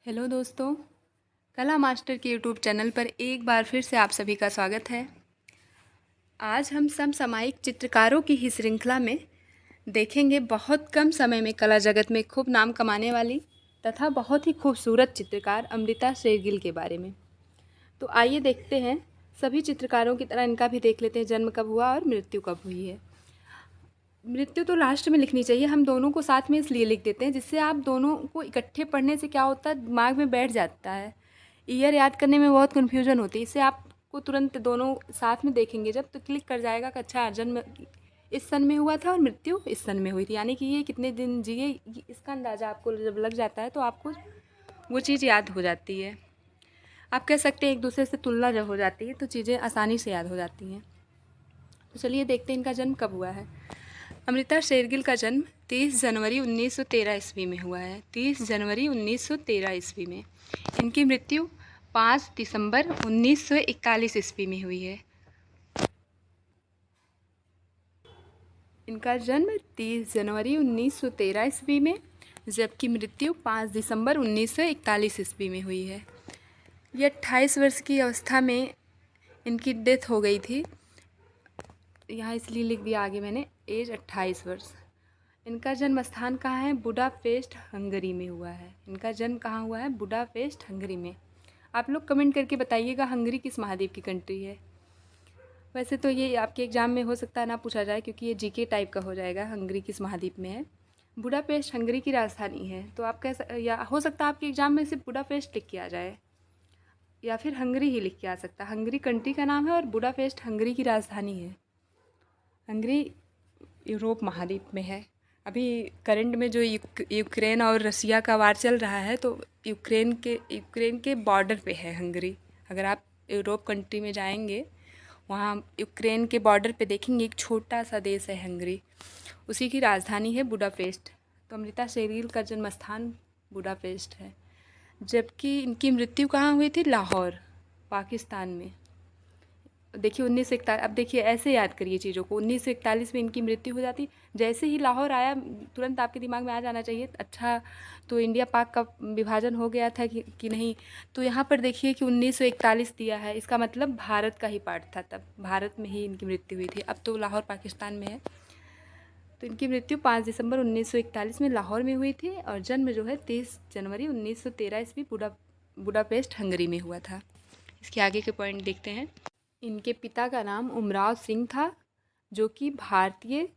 Hello दोस्तों, कला master के यूट्यूब चैनल पर एक बार फिर से आप सभी का स्वागत है। आज हम समसामयिक चित्रकारों की ही श्रृंखला में देखेंगे बहुत कम समय में कला जगत में खूब नाम कमाने वाली तथा बहुत ही खूबसूरत चित्रकार अमृता शेरगिल के बारे में। तो आइए देखते हैं, सभी चित्रकारों की तरह इनका भी देख लेते हैं जन्म कब हुआ और मृत्यु कब हुई है। मृत्यु तो लास्ट में लिखनी चाहिए, हम दोनों को साथ में इसलिए लिख देते हैं जिससे आप दोनों को इकट्ठे पढ़ने से क्या होता है, दिमाग में बैठ जाता है। ईयर याद करने में बहुत कन्फ्यूजन होती है, इससे आपको तुरंत दोनों साथ में देखेंगे जब तो क्लिक कर जाएगा कि अच्छा जन्म इस सन में हुआ था और मृत्यु इस सन में हुई थी, यानी कि ये कितने दिन जिए इसका अंदाज़ा आपको जब लग जाता है तो आपको वो चीज़ याद हो जाती है। आप कह सकते हैं एक दूसरे से तुलना जब हो जाती है तो चीज़ें आसानी से याद हो जाती हैं। तो चलिए देखते हैं इनका जन्म कब हुआ है। अमृता शेरगिल का जन्म 30 जनवरी 1913 ईस्वी में हुआ है। 30 जनवरी 1913 ईस्वी में। इनकी मृत्यु 5 दिसंबर 1941 ईस्वी में हुई है। इनका जन्म 30 जनवरी 1913 ईस्वी में, जबकि मृत्यु 5 दिसंबर 1941 ईस्वी में हुई है। ये 28 वर्ष की अवस्था में इनकी डेथ हो गई थी। यहाँ इसलिए लिख दिया आगे मैंने, एज 28 वर्ष। इनका जन्म स्थान कहाँ है? बुडापेस्ट हंगरी में हुआ है। इनका जन्म कहाँ हुआ है? बुडापेस्ट हंगरी में। आप लोग कमेंट करके बताइएगा हंगरी किस महाद्वीप की कंट्री है। वैसे तो ये आपके एग्ज़ाम में हो सकता है ना पूछा जाए, क्योंकि ये जीके टाइप का हो जाएगा, हंगरी किस महाद्वीप में है। बुडापेस्ट हंगरी की राजधानी है, तो आप या हो सकता है आपके एग्ज़ाम में सिर्फ बुडापेस्ट लिख के आ जाए या फिर हंगरी ही लिख के आ सकता है। हंगरी कंट्री का नाम है और बुडापेस्ट हंगरी की राजधानी है। हंगरी यूरोप महाद्वीप में है। अभी करंट में जो यूक्रेन और रसिया का वार चल रहा है, तो यूक्रेन के बॉर्डर पे है हंगरी। अगर आप यूरोप कंट्री में जाएंगे, वहाँ यूक्रेन के बॉर्डर पे देखेंगे एक छोटा सा देश है हंगरी, उसी की राजधानी है बुडापेस्ट। तो अमृता शेरगिल का जन्म स्थान बुडापेस्ट है। जबकि इनकी मृत्यु कहाँ हुई थी? लाहौर, पाकिस्तान में। देखिए 1941, अब देखिए ऐसे याद करिए चीज़ों को, 1941 में इनकी मृत्यु हो जाती। जैसे ही लाहौर आया तुरंत आपके दिमाग में आ जाना चाहिए अच्छा तो इंडिया पाक का विभाजन हो गया था कि नहीं। तो यहाँ पर देखिए कि 1941 दिया है, इसका मतलब भारत का ही पार्ट था, तब भारत में ही इनकी मृत्यु हुई थी। अब तो लाहौर पाकिस्तान में है। तो इनकी मृत्यु 5 दिसंबर 1941 में लाहौर में हुई थी और जन्म जो है 30 जनवरी 1913 ईस्वी बुडापेस्ट हंगरी में हुआ था। इसके आगे के पॉइंट देखते हैं। इनके पिता का नाम उमराव सिंह था, जो कि भारतीय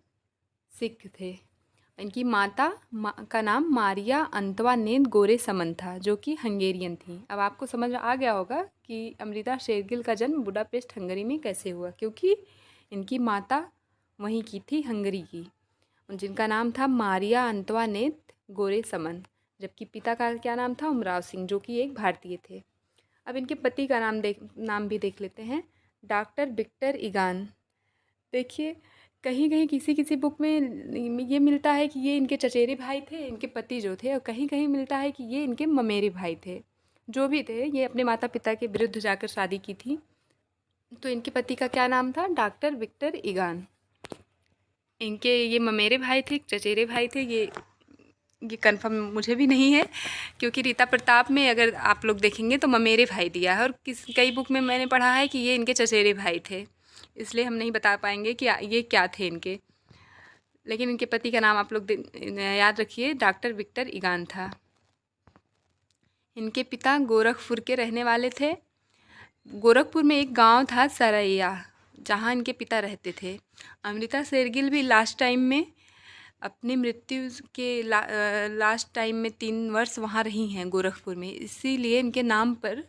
सिख थे। इनकी माता का नाम मारिया अंतवानेत गोरे समन था, जो कि हंगेरियन थी। अब आपको समझ आ गया होगा कि अमृता शेरगिल का जन्म बुडापेस्ट हंगरी में कैसे हुआ, क्योंकि इनकी माता वहीं की थी, हंगरी की, जिनका नाम था मारिया अंतवानेत गोरे समन, जबकि पिता का क्या नाम था? उमराव सिंह, जो कि एक भारतीय थे। अब इनके पति का नाम भी देख लेते हैं, डॉक्टर विक्टर इगान। देखिए कहीं कहीं किसी किसी बुक में ये मिलता है कि ये इनके चचेरे भाई थे, इनके पति जो थे, और कहीं कहीं मिलता है कि ये इनके ममेरे भाई थे। जो भी थे, ये अपने माता पिता के विरुद्ध जाकर शादी की थी। तो इनके पति का क्या नाम था? Doctor Victor Egan. इनके ये ममेरे भाई थे, चचेरे भाई थे, ये कंफर्म मुझे भी नहीं है, क्योंकि रीता प्रताप में अगर आप लोग देखेंगे तो ममेरे भाई दिया है, और कई बुक में मैंने पढ़ा है कि ये इनके चचेरे भाई थे, इसलिए हम नहीं बता पाएंगे कि ये क्या थे इनके। लेकिन इनके पति का नाम आप लोग याद रखिए, डॉक्टर विक्टर इगान था। इनके पिता गोरखपुर के रहने वाले थे। गोरखपुर में एक गांव था सरैया, जहां इनके पिता रहते थे। अमृता शेरगिल भी लास्ट टाइम में अपनी मृत्यु के लास्ट टाइम में 3 वर्ष वहाँ रही हैं गोरखपुर में, इसीलिए इनके नाम पर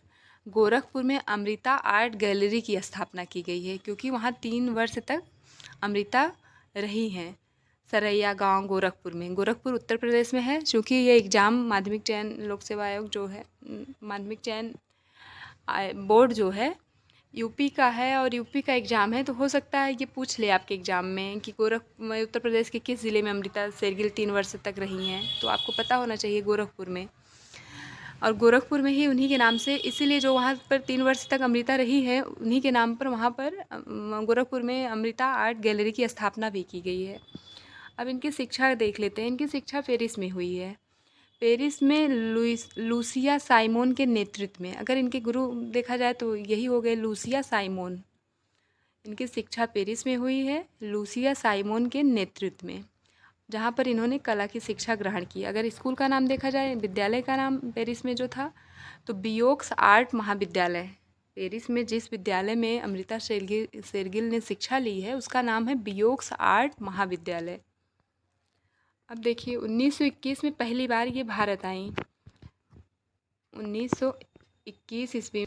गोरखपुर में अमृता आर्ट गैलरी की स्थापना की गई है, क्योंकि वहाँ 3 वर्ष तक अमृता रही हैं सरैया गांव गोरखपुर में। गोरखपुर उत्तर प्रदेश में है। चूँकि ये एग्ज़ाम माध्यमिक चयन लोक सेवा आयोग जो है, माध्यमिक चयन बोर्ड जो है यूपी का है, और यूपी का एग्ज़ाम है, तो हो सकता है ये पूछ ले आपके एग्ज़ाम में कि उत्तर प्रदेश के किस ज़िले में अमृता शेरगिल 3 वर्ष तक रही हैं, तो आपको पता होना चाहिए गोरखपुर में। और गोरखपुर में ही उन्हीं के नाम से, इसीलिए जो वहाँ पर 3 वर्ष तक अमृता रही है, उन्हीं के नाम पर वहाँ पर गोरखपुर में अमृता आर्ट गैलरी की स्थापना भी की गई है। अब इनकी शिक्षा देख लेते हैं। इनकी शिक्षा पेरिस में हुई है। पेरिस में लूसिया साइमोन के नेतृत्व में, अगर इनके गुरु देखा जाए तो यही हो गए लूसिया साइमोन। इनकी शिक्षा पेरिस में हुई है लूसिया साइमोन के नेतृत्व में, जहाँ पर इन्होंने कला की शिक्षा ग्रहण की। अगर स्कूल का नाम देखा जाए, विद्यालय का नाम पेरिस में जो था तो बियोक्स आर्ट महाविद्यालय। पेरिस में जिस विद्यालय में अमृता शेरगिल ने शिक्षा ली है उसका नाम है बियोक्स आर्ट महाविद्यालय। अब देखिए 1921 में पहली बार ये भारत आई। 1921 ईस्वी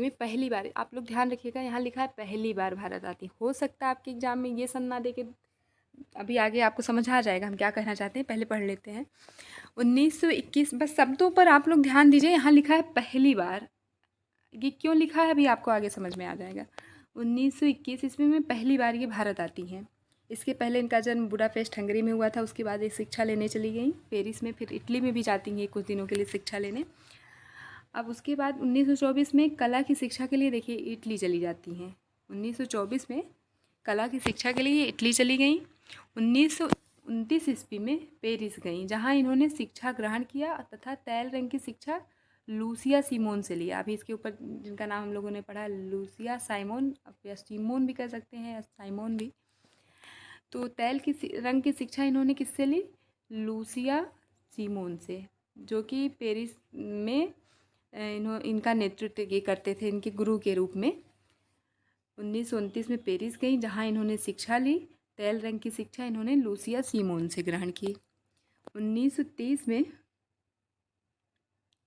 में पहली बार, आप लोग ध्यान रखिएगा यहाँ लिखा है पहली बार भारत आती। हो सकता है आपके एग्जाम में ये सन ना दे के, अभी आगे आपको समझ आ जाएगा हम क्या कहना चाहते हैं, पहले पढ़ लेते हैं। 1921, बस शब्दों पर आप लोग ध्यान दीजिए, यहाँ लिखा है पहली बार, ये क्यों लिखा है अभी आपको आगे समझ में आ जाएगा। 1921 ईस्वी में पहली बार ये भारत आती हैं। इसके पहले इनका जन्म बुडापेस्ट हंगरी में हुआ था। उसके बाद ये शिक्षा लेने चली गई पेरिस में, फिर इटली में भी जाती हैं कुछ दिनों के लिए शिक्षा लेने। अब उसके बाद 1924 में कला की शिक्षा के लिए देखिए इटली चली जाती हैं। 1924 में कला की शिक्षा के लिए इटली चली गई। 1929 ईस्वी में पेरिस गई, जहाँ इन्होंने शिक्षा ग्रहण किया तथा तैल रंग की शिक्षा लूसिया सीमोन से लिया। अभी इसके ऊपर जिनका नाम हम लोगों ने पढ़ा लूसिया साइमोन, या सीमोन भी कह सकते हैं या साइमोन भी। तो तैल की रंग की शिक्षा इन्होंने किससे ली? लूसिया सीमोन से, जो कि पेरिस में इनका नेतृत्व ये करते थे इनके गुरु के रूप में। 1929 में पेरिस गई, जहाँ इन्होंने शिक्षा ली। तैल रंग की शिक्षा इन्होंने लूसिया सीमोन से ग्रहण की।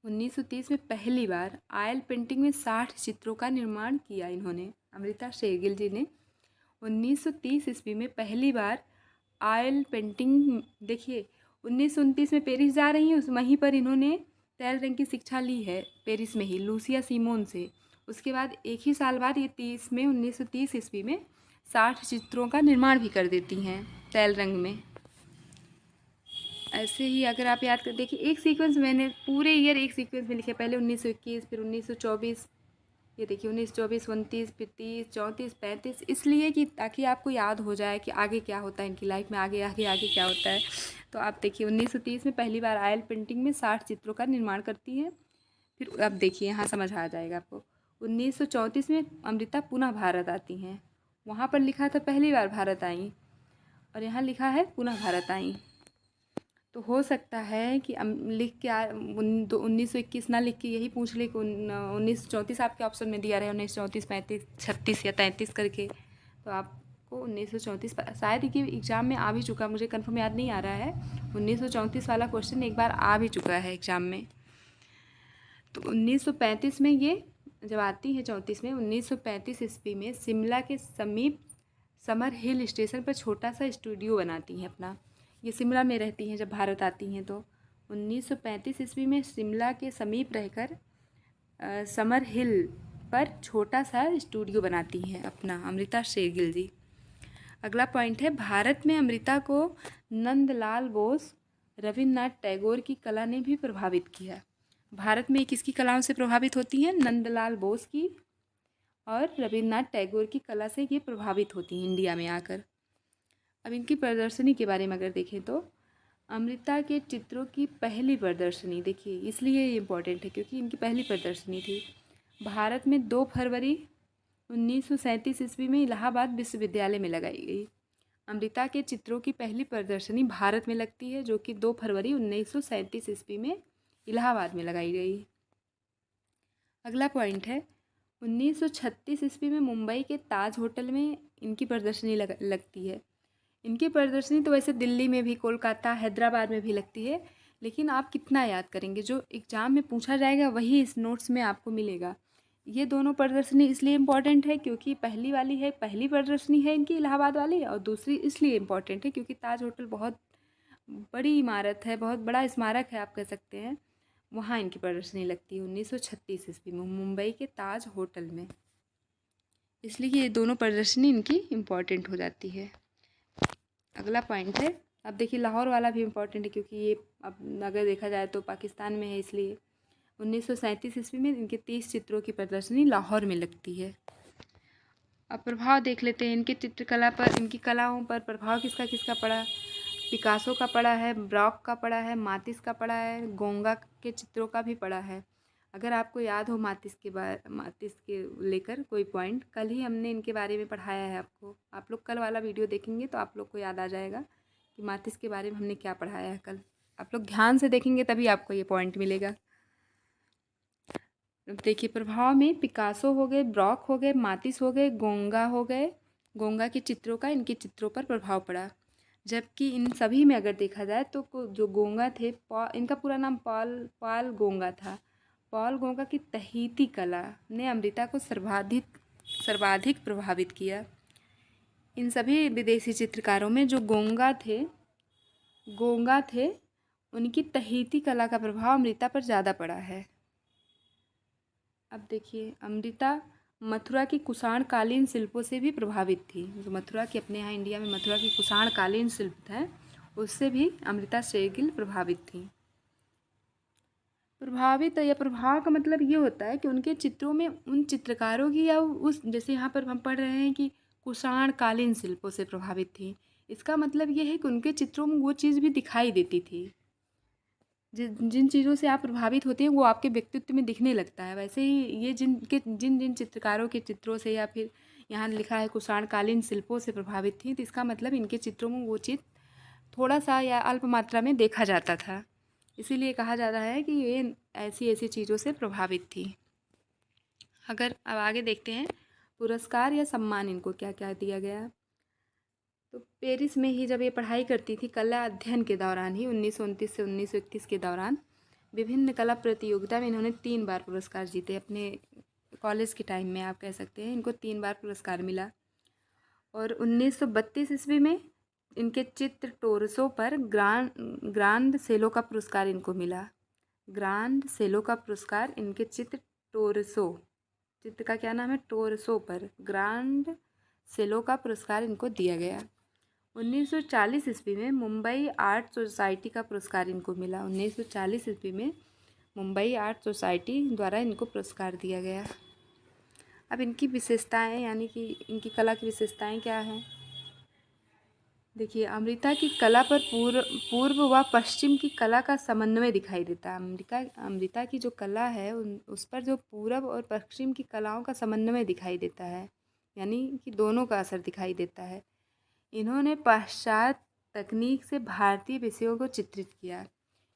1930 में पहली बार ऑयल पेंटिंग में 60 चित्रों का निर्माण किया इन्होंने, अमृता शेरगिल जी ने। 1930 ईस्वी में पहली बार ऑयल पेंटिंग, देखिए 1929 में पेरिस जा रही हैं, वहीं पर इन्होंने तैल रंग की शिक्षा ली है पेरिस में ही लूसिया सीमोन से। उसके बाद एक ही साल बाद ये 1930 ईस्वी में 60 चित्रों का निर्माण भी कर देती हैं तैल रंग में। ऐसे ही अगर आप याद कर देखिए, एक सीक्वेंस मैंने पूरे ईयर एक सीक्वेंस में लिखे, पहले 1921, फिर 1924, ये देखिए 1924, 29, फिर 30, 34, 35, इसलिए कि ताकि आपको याद हो जाए कि आगे क्या होता है इनकी लाइफ में, आगे आगे आगे क्या होता है। तो आप देखिए 1930 में पहली बार ऑयल पेंटिंग में 60 चित्रों का निर्माण करती हैं। फिर अब देखिए यहाँ समझ आ जाएगा आपको। 1934 में अमृता पुनः भारत आती हैं, वहाँ पर लिखा था पहली बार भारत आई और यहाँ लिखा है पुनः भारत आई। तो हो सकता है कि लिख के 1921 ना लिख के यही पूछ ले कि 1934 आपके ऑप्शन में दिया रहे, 1934, 35, 36 या 33 करके, तो आपको 1934 शायद कि एग्ज़ाम में आ भी चुका, मुझे कंफर्म याद नहीं आ रहा है। 1934 वाला क्वेश्चन एक बार आ भी चुका है एग्ज़ाम में। तो 1935 में ये जब आती है 34 में, 1935 ईस्वी में शिमला के समीप समर हिल स्टेशन पर छोटा सा स्टूडियो बनाती हैं अपना। ये शिमला में रहती हैं जब भारत आती हैं। तो 1935 ईस्वी में शिमला के समीप रहकर समर हिल पर छोटा सा स्टूडियो बनाती हैं अपना अमृता शेरगिल जी। अगला पॉइंट है, भारत में अमृता को नंदलाल बोस, रविन्द्रनाथ टैगोर की कला ने भी प्रभावित किया। भारत में किसकी कलाओं से प्रभावित होती हैं? नंदलाल बोस की और रविन्द्रनाथ टैगोर की कला से ये प्रभावित होती हैं इंडिया में आकर। अब इनकी प्रदर्शनी के बारे में अगर देखें तो अमृता के चित्रों की पहली प्रदर्शनी, देखिए इसलिए ये इम्पोर्टेंट है क्योंकि इनकी पहली प्रदर्शनी थी। भारत में 2 फरवरी 1937 ईस्वी में इलाहाबाद विश्वविद्यालय में लगाई गई। अमृता के चित्रों की पहली प्रदर्शनी भारत में लगती है, जो कि 2 फरवरी 1937 ईस्वी में इलाहाबाद में लगाई गई। अगला पॉइंट है, 1936 ईस्वी में मुंबई के ताज होटल में इनकी प्रदर्शनी लगती है। इनकी प्रदर्शनी तो वैसे दिल्ली में भी, कोलकाता, हैदराबाद में भी लगती है, लेकिन आप कितना याद करेंगे, जो एग्ज़ाम में पूछा जाएगा वही इस नोट्स में आपको मिलेगा। ये दोनों प्रदर्शनी इसलिए इम्पॉर्टेंट है क्योंकि पहली वाली है, पहली प्रदर्शनी है इनकी इलाहाबाद वाली, और दूसरी इसलिए इम्पॉर्टेंट है क्योंकि ताज होटल बहुत बड़ी इमारत है, बहुत बड़ा स्मारक है आप कह सकते हैं, वहाँ इनकी प्रदर्शनी लगती है 1936 ईस्वी में मुंबई के ताज होटल में। इसलिए ये दोनों प्रदर्शनी इनकी इम्पॉर्टेंट हो जाती है। अगला पॉइंट है, अब देखिए लाहौर वाला भी इम्पॉर्टेंट है क्योंकि ये अब अगर देखा जाए तो पाकिस्तान में है, इसलिए 1937 ईस्वी में इनके 30 चित्रों की प्रदर्शनी लाहौर में लगती है। अब प्रभाव देख लेते हैं इनके चित्रकला पर, इनकी कलाओं पर प्रभाव किसका किसका पड़ा। पिकासो का पढ़ा है, ब्रॉक का पढ़ा है, मातिस का पढ़ा है, गोंगा के चित्रों का भी पढ़ा है। अगर आपको याद हो मातिस के लेकर कोई पॉइंट, कल ही हमने इनके बारे में पढ़ाया है आपको। आप लोग कल वाला वीडियो देखेंगे तो आप लोग को याद आ जाएगा कि मातिस के बारे में हमने क्या पढ़ाया है कल। आप लोग ध्यान से देखेंगे तभी आपको ये पॉइंट मिलेगा। देखिए, प्रभाव में पिकासो हो गए, ब्रॉक हो गए, मातिस हो गए, गोंगा हो गए। गोंगा के चित्रों का इनके चित्रों पर प्रभाव पड़ा। जबकि इन सभी में अगर देखा जाए तो जो गोंगा थे, इनका पूरा नाम पाल गोंगा था। पॉल गोंगा की तहीती कला ने अमृता को सर्वाधिक प्रभावित किया। इन सभी विदेशी चित्रकारों में जो गोंगा थे उनकी तहीती कला का प्रभाव अमृता पर ज़्यादा पड़ा है। अब देखिए, अमृता मथुरा की कुषाणकालीन शिल्पों से भी प्रभावित थी। जो मथुरा के अपने यहाँ इंडिया में मथुरा की कुषाणकालीन शिल्प थे उससे भी अमृता शेरगिल प्रभावित थी। प्रभावित या प्रभाव का मतलब ये होता है कि उनके चित्रों में उन चित्रकारों की या उस, जैसे यहाँ पर हम पढ़ रहे हैं कि कुषाणकालीन शिल्पों से प्रभावित थी, इसका मतलब ये है कि उनके चित्रों में वो चीज़ भी दिखाई देती थी। जिन चीज़ों से आप प्रभावित होते हैं वो आपके व्यक्तित्व में दिखने लगता है। वैसे ही ये जिन चित्रकारों के चित्रों से या फिर यहाँ लिखा है कुषाणकालीन शिल्पों से प्रभावित थी, तो इसका मतलब इनके चित्रों में वो चीज़ थोड़ा सा या अल्प मात्रा में देखा जाता था। इसीलिए कहा जा रहा है कि ये ऐसी चीज़ों से प्रभावित थी। अगर अब आगे देखते हैं पुरस्कार या सम्मान इनको क्या क्या दिया गया। तो पेरिस में ही जब ये पढ़ाई करती थी, कला अध्ययन के दौरान ही 1929 से 1931 के दौरान विभिन्न कला प्रतियोगिता में इन्होंने 3 बार पुरस्कार जीते। अपने कॉलेज के टाइम में आप कह सकते हैं इनको 3 बार पुरस्कार मिला। और 1932 ईस्वी में इनके चित्र टोरसो पर ग्रांड सेलो का पुरस्कार इनको मिला। ग्रांड सेलो का पुरस्कार इनके चित्र का क्या नाम है, टोरसो पर ग्रांड सेलो का पुरस्कार इनको दिया गया। 1940 ईस्वी में मुंबई आर्ट सोसाइटी का पुरस्कार इनको मिला। 1940 ईस्वी में मुंबई आर्ट सोसाइटी द्वारा इनको पुरस्कार दिया गया। अब इनकी विशेषताएं, यानी कि इनकी कला की विशेषताएं क्या हैं। देखिए, अमृता की कला पर पूर्व व पश्चिम की कला का समन्वय दिखाई देता है। अमृता की जो कला है उस पर जो पूर्व और पश्चिम की कलाओं का समन्वय दिखाई देता है, यानी कि दोनों का असर दिखाई देता है। इन्होंने पाश्चात्य तकनीक से भारतीय विषयों को चित्रित किया।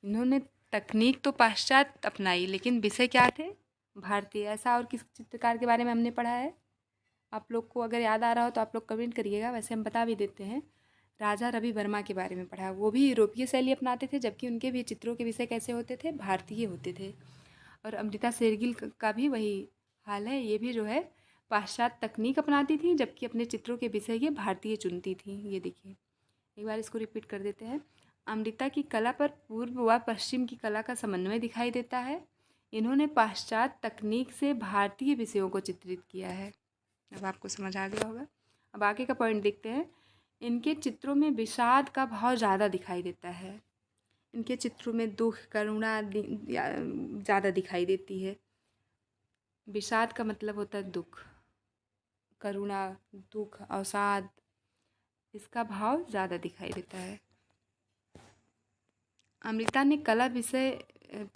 इन्होंने तकनीक तो पाश्चात्य अपनाई लेकिन विषय क्या थे, भारतीय। ऐसा और किस चित्रकार के बारे में हमने पढ़ा है, आप लोग को अगर याद आ रहा हो तो आप लोग कमेंट करिएगा। वैसे हम बता भी देते हैं, राजा रवि वर्मा के बारे में पढ़ा। वो भी यूरोपीय शैली अपनाते थे, जबकि उनके भी चित्रों के विषय कैसे होते थे, भारतीय होते थे। और अमृता शेरगिल का भी वही हाल है। ये भी जो है पाश्चात्य तकनीक अपनाती थी, जबकि अपने चित्रों के विषय ये भारतीय चुनती थी। ये देखिए, एक बार इसको रिपीट कर देते हैं। अमृता की कला पर पूर्व व पश्चिम की कला का समन्वय दिखाई देता है। इन्होंने पाश्चात्य तकनीक से भारतीय विषयों को चित्रित किया है। अब आपको समझ आ गया होगा। अब आगे का पॉइंट देखते हैं। इनके चित्रों में विषाद का भाव ज़्यादा दिखाई देता है। इनके चित्रों में दुख, करुणा ज़्यादा दिखाई देती है। विषाद का मतलब होता है दुख, करुणा, दुख, अवसाद, इसका भाव ज़्यादा दिखाई देता है। अमृता ने कला विषय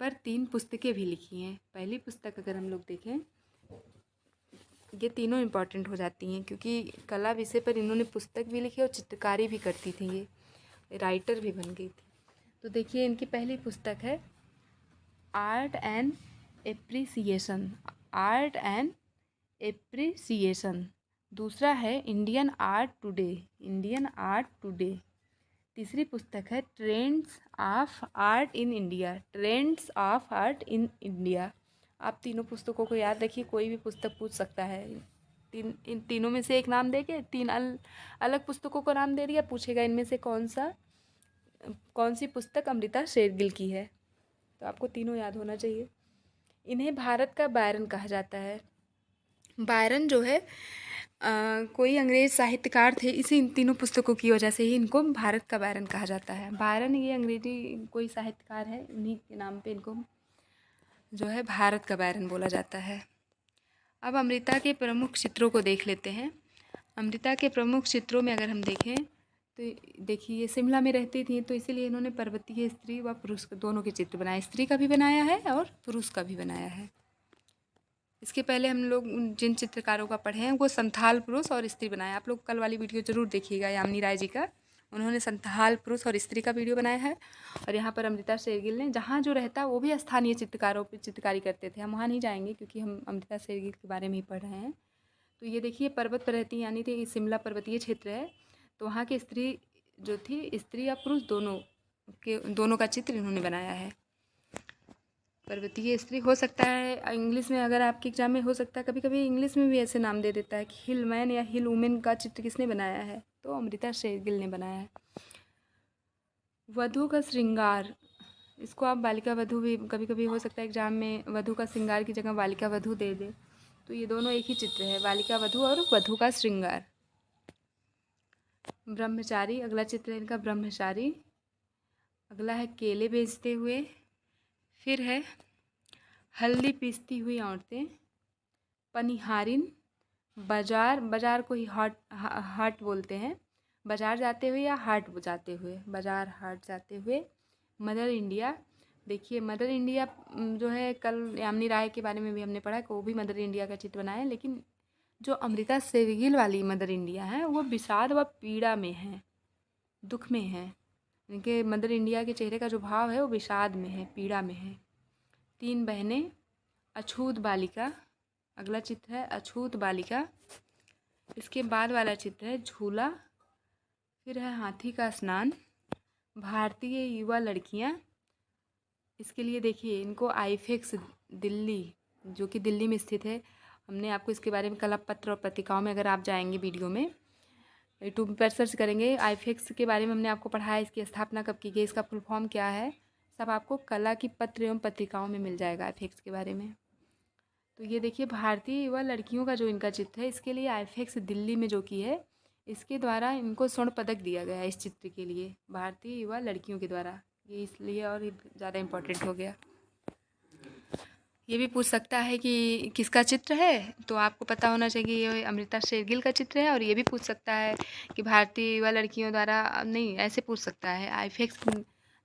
पर 3 पुस्तकें भी लिखी हैं। पहली पुस्तक अगर हम लोग देखें, ये तीनों इम्पॉर्टेंट हो जाती हैं क्योंकि कला विषय पर इन्होंने पुस्तक भी लिखी और चित्रकारी भी करती थी, ये राइटर भी बन गई थी। तो देखिए, इनकी पहली पुस्तक है आर्ट एंड एप्रिसिएशन। दूसरा है इंडियन आर्ट टुडे। तीसरी पुस्तक है trends of art in India. आप तीनों पुस्तकों को याद रखिए, कोई भी पुस्तक पूछ सकता है। इन तीनों में से एक नाम देके 3 अलग पुस्तकों को नाम दे दिया, पूछेगा इनमें से कौन सी पुस्तक अमृता शेरगिल की है। तो आपको तीनों याद होना चाहिए। इन्हें भारत का बायरन कहा जाता है। बायरन जो है कोई अंग्रेज़ साहित्यकार थे, इसी इन तीनों पुस्तकों की वजह से ही इनको भारत का बायरन कहा जाता है। बायरन ये अंग्रेजी कोई साहित्यकार है, उन्हीं के नाम पे इनको जो है भारत का बायरन बोला जाता है। अब अमृता के प्रमुख चित्रों को देख लेते हैं। अमृता के प्रमुख चित्रों में अगर हम देखें तो देखिए ये शिमला में रहती थी, तो इसीलिए इन्होंने पर्वतीय स्त्री व पुरुष दोनों के चित्र बनाए, स्त्री का भी बनाया है और पुरुष का भी बनाया है। इसके पहले हम लोग जिन चित्रकारों का पढ़े हैं वो संथाल पुरुष और स्त्री बनाया। आप लोग कल वाली वीडियो ज़रूर देखिएगा यामिनी राय जी का, उन्होंने संथाल पुरुष और स्त्री का वीडियो बनाया है। और यहाँ पर अमृता शेरगिल ने, जहाँ जो रहता वो भी स्थानीय चित्रकारों पर चित्रकारी करते थे। हम वहाँ नहीं जाएंगे क्योंकि हम अमृता शेरगिल के बारे में ही पढ़ रहे हैं। तो ये देखिए पर्वत पर रहती यानी थी, शिमला पर्वतीय क्षेत्र है, तो वहाँ की स्त्री जो थी, स्त्री या पुरुष दोनों का चित्र इन्होंने बनाया है। पर्वतीय स्त्री हो सकता है इंग्लिश में, अगर आपके एग्जाम में हो सकता है कभी कभी इंग्लिश में भी ऐसे नाम दे देता है कि हिल मैन या हिल वुमेन का चित्र किसने बनाया है, तो अमृता शेरगिल ने बनाया है। वधु का श्रृंगार, इसको आप बालिका वधु भी कभी कभी हो सकता है एग्जाम में वधु का श्रृंगार की जगह बालिका वधु दे दे, तो ये दोनों एक ही चित्र है, बालिका वधु और वधु का श्रृंगार। ब्रह्मचारी, अगला चित्र है इनका ब्रह्मचारी। अगला है केले बेचते हुए। फिर है हल्दी पीसती हुई औरतें। पनिहारिन, बाजार, बाजार को ही हाट बोलते हैं, बाजार जाते हुए या हाट जाते हुए, बाजार हाट जाते हुए। मदर इंडिया, देखिए मदर इंडिया जो है कल यामिनी राय के बारे में भी हमने पढ़ा कि वो भी मदर इंडिया का चित्र बनाया है, लेकिन जो अमृता शेरगिल वाली मदर इंडिया है वो विषाद व पीड़ा में है, दुख में है। इनके मदर इंडिया के चेहरे का जो भाव है वो विषाद में है, पीड़ा में है। तीन बहनें, अछूत बालिका, अगला चित्र है अछूत बालिका। इसके बाद वाला चित्र है झूला। फिर है हाथी का स्नान। भारतीय युवा लड़कियां, इसके लिए देखिए इनको आईफेक्स दिल्ली, जो कि दिल्ली में स्थित है, हमने आपको इसके बारे में कला पत्र और पत्रिकाओं में, अगर आप जाएंगे वीडियो में यूट्यूब पर सर्च करेंगे आईफेक्स के बारे में हमने आपको पढ़ाया, इसकी स्थापना कब की गई, इसका फुल फॉर्म क्या है, सब आपको कला की पत्र एवं पत्रिकाओं में मिल जाएगा आईफेक्स के बारे में। तो ये देखिए भारतीय युवा लड़कियों का जो इनका चित्र है, इसके लिए आईफेक्स दिल्ली में जो की है, इसके द्वारा इनको स्वर्ण पदक दिया गया है इस चित्र के लिए, भारतीय युवा लड़कियों के द्वारा, ये इसलिए और ज़्यादा इम्पोर्टेंट हो गया। ये भी पूछ सकता है कि किसका चित्र है, तो आपको पता होना चाहिए ये अमृता शेरगिल का चित्र है। और ये भी पूछ सकता है कि भारतीय युवा लड़कियों द्वारा, नहीं ऐसे पूछ सकता है आईफेक्स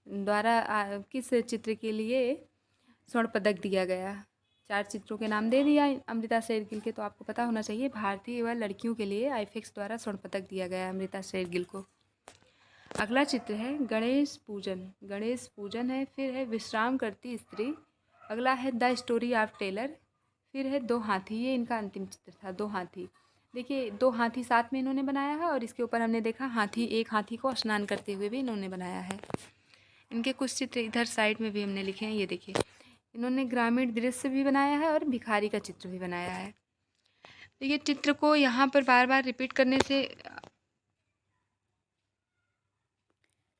द्वारा किस चित्र के लिए स्वर्ण पदक दिया गया। 4 चित्रों के नाम दे दिया अमृता शेरगिल के, तो आपको पता होना चाहिए भारतीय युवा लड़कियों के लिए आईफेक्स द्वारा स्वर्ण पदक दिया गया है अमृता शेरगिल को। अगला चित्र है गणेश पूजन, गणेश पूजन है। फिर है विश्राम करती स्त्री। अगला है द स्टोरी ऑफ टेलर। फिर है दो हाथी, ये इनका अंतिम चित्र था, दो हाथी। देखिए 2 हाथी साथ में इन्होंने बनाया है, और इसके ऊपर हमने देखा हाथी, एक हाथी को स्नान करते हुए भी इन्होंने बनाया है। इनके कुछ चित्र इधर साइड में भी हमने लिखे हैं, ये देखिए इन्होंने ग्रामीण दृश्य भी बनाया है और भिखारी का चित्र भी बनाया है। देखिए चित्र को यहाँ पर बार बार रिपीट करने से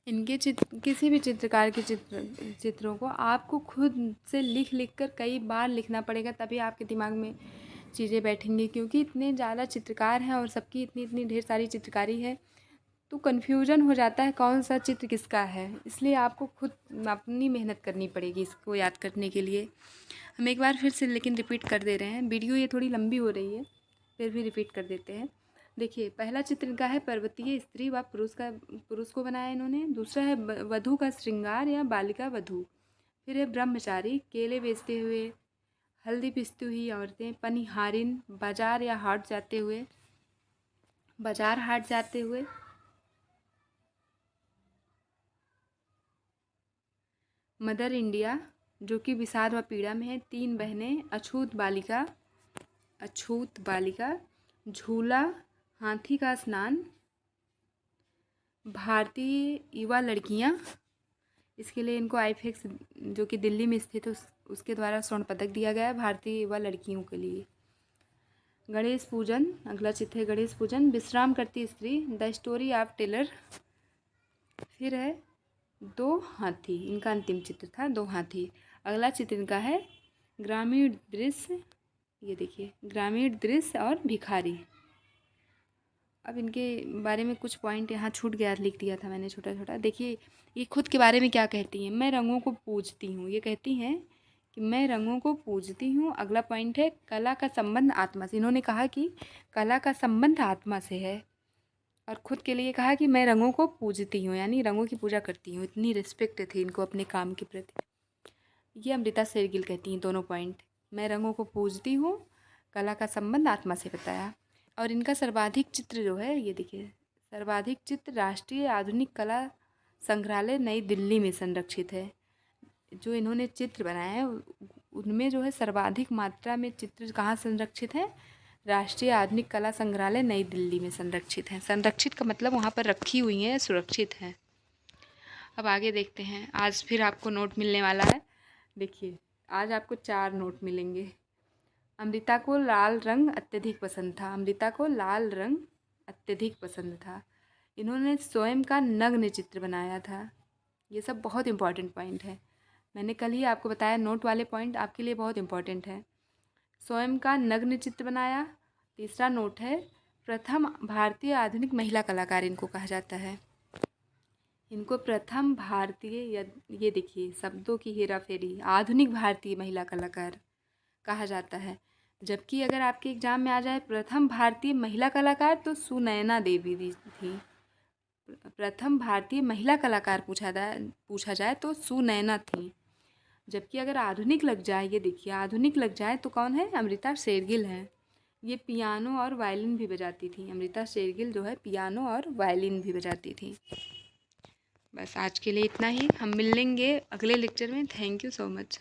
इनके किसी भी चित्रकार के चित्रों को आपको खुद से लिख कर कई बार लिखना पड़ेगा, तभी आपके दिमाग में चीज़ें बैठेंगी, क्योंकि इतने ज़्यादा चित्रकार हैं और सबकी इतनी इतनी ढेर सारी चित्रकारी है, तो कन्फ्यूजन हो जाता है कौन सा चित्र किसका है। इसलिए आपको खुद अपनी मेहनत करनी पड़ेगी इसको याद करने के लिए। हम एक बार फिर से लेकिन रिपीट कर दे रहे हैं, वीडियो ये थोड़ी लंबी हो रही है, फिर भी रिपीट कर देते हैं। देखिए पहला चित्र इनका है पर्वतीय स्त्री व पुरुष को बनाया इन्होंने। दूसरा है वधु का श्रृंगार या बालिका वधु। फिर है ब्रह्मचारी, केले बेचते हुए, हल्दी पीसती हुई औरतें, पनिहारिन, बाजार या हाट जाते हुए, बाजार हाट जाते हुए। मदर इंडिया, जो कि विषाद व पीड़ा में है। 3 बहनें, अछूत बालिका, अछूत बालिका। झूला, हाथी का स्नान। भारतीय युवा लड़कियां, इसके लिए इनको आईफेक्स जो कि दिल्ली में स्थित है उसके द्वारा स्वर्ण पदक दिया गया है भारतीय युवा लड़कियों के लिए। गणेश पूजन, अगला चित्र है गणेश पूजन। विश्राम करती स्त्री, द स्टोरी ऑफ टेलर। फिर है 2 हाथी, इनका अंतिम चित्र था 2 हाथी। अगला चित्र इनका है ग्रामीण दृश्य, ये देखिए ग्रामीण दृश्य और भिखारी। अब इनके बारे में कुछ पॉइंट यहाँ छूट गया, लिख दिया था मैंने छोटा छोटा। देखिए ये खुद के बारे में क्या कहती हैं, मैं रंगों को पूजती हूँ, ये कहती हैं कि मैं रंगों को पूजती हूँ। अगला पॉइंट है कला का संबंध आत्मा से, इन्होंने कहा कि कला का संबंध आत्मा से है। और ख़ुद के लिए कहा कि मैं रंगों को पूजती हूँ, यानी रंगों की पूजा करती हूँ। इतनी रिस्पेक्ट थी इनको अपने काम के प्रति। ये अमृता शेरगिल कहती हैं दोनों पॉइंट। मैं रंगों को पूजती हूँ, कला का संबंध आत्मा से बताया। और इनका सर्वाधिक चित्र जो है ये देखिए, सर्वाधिक चित्र राष्ट्रीय आधुनिक कला संग्रहालय नई दिल्ली में संरक्षित है। जो इन्होंने चित्र बनाए हैं उनमें जो है सर्वाधिक मात्रा में चित्र कहाँ संरक्षित हैं? राष्ट्रीय आधुनिक कला संग्रहालय नई दिल्ली में संरक्षित हैं। संरक्षित का मतलब वहाँ पर रखी हुई हैं, सुरक्षित हैं। अब आगे देखते हैं। आज फिर आपको नोट मिलने वाला है। देखिए, आज आपको 4 नोट मिलेंगे। अमृता को लाल रंग अत्यधिक पसंद था। अमृता को लाल रंग अत्यधिक पसंद था। इन्होंने स्वयं का नग्न चित्र बनाया था। ये सब बहुत इम्पॉर्टेंट पॉइंट है। मैंने कल ही आपको बताया नोट वाले पॉइंट आपके लिए बहुत इम्पॉर्टेंट है। स्वयं का नग्न चित्र बनाया। तीसरा नोट है, प्रथम भारतीय आधुनिक महिला कलाकार इनको कहा जाता है। इनको प्रथम भारतीय, ये देखिए शब्दों की हेरा फेरी, आधुनिक भारतीय महिला कलाकार कहा जाता है। जबकि अगर आपके एग्ज़ाम में आ जाए प्रथम भारतीय महिला कलाकार तो सुनैना देवी थी। प्रथम भारतीय महिला कलाकार पूछा जाए तो सुनैना थी। जबकि अगर आधुनिक लग जाए, ये देखिए आधुनिक लग जाए तो कौन है? अमृता शेरगिल है। ये पियानो और वायलिन भी बजाती थी। अमृता शेरगिल जो है पियानो और वायलिन भी बजाती थी। बस आज के लिए इतना ही। हम मिलेंगे अगले लेक्चर में। Thank you so much.